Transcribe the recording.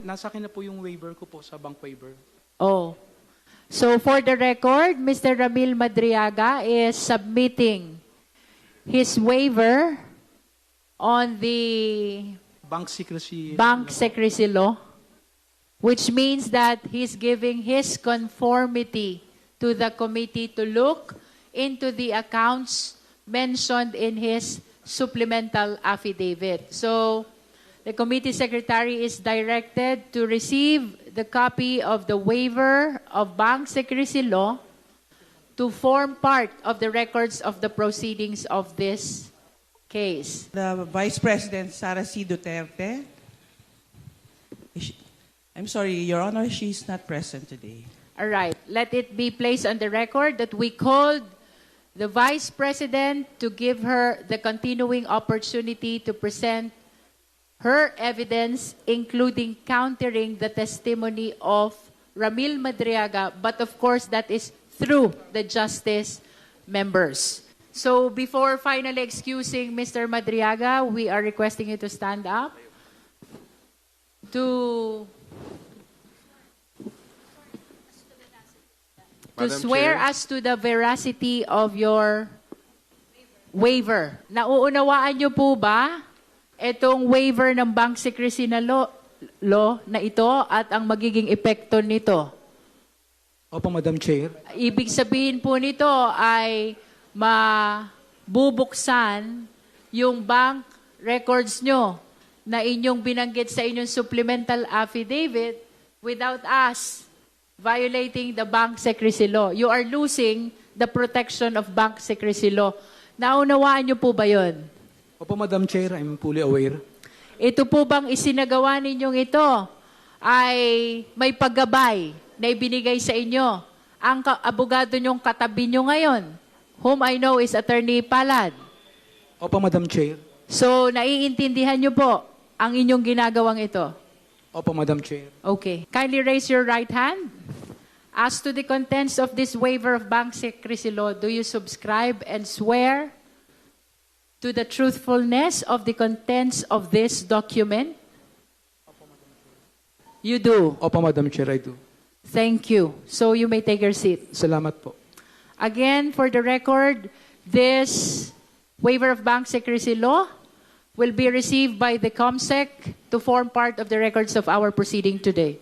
Nasa akin na po yung waiver ko po sa bank waiver. Oh. So for the record, Mr. Ramil Madriaga is submitting his waiver on the Bank secrecy. bank secrecy law, which means that he's giving his conformity to the committee to look into the accounts mentioned in his supplemental affidavit. So the committee secretary is directed to receive the copy of the waiver of bank secrecy law to form part of the records of the proceedings of this case. The Vice President, Sara C. Duterte. I'm sorry, Your Honor, she's not present today. All right. Let it be placed on the record that we called the Vice President to give her the continuing opportunity to present her evidence, including countering the testimony of Ramil Madriaga, but of course that is through the justice members. So before finally excusing Mr. Madriaga, we are requesting you to stand up to Madam swear Chair. us to the veracity of your waiver. Nauunawaan niyo po ba itong waiver ng bank secrecy na law na ito at ang magiging epekto nito? Opo, Madam Chair. Ibig sabihin po nito ay mabubuksan yung bank records nyo na inyong binanggit sa inyong supplemental affidavit without us violating the bank secrecy law. You are losing the protection of bank secrecy law. Naunawaan nyo po ba yun? Opo, Madam Chair, I'm fully aware. Ito po bang isinagawa ninyong ito ay may paggabay na ibinigay sa inyo ang abogado nyong katabi nyo ngayon, whom I know is Attorney Palad. Opo, Madam Chair. So, naiintindihan nyo po ang inyong ginagawang ito. Opo, Madam Chair. Okay. Kindly raise your right hand. As to the contents of this waiver of bank secrecy law, do you subscribe and swear to the truthfulness of the contents of this document? You do. Opo, Madam Chair, I do. Thank you. So you may take your seat. Salamat po. Again, for the record, this waiver of bank secrecy law will be received by the COMSEC to form part of the records of our proceeding today.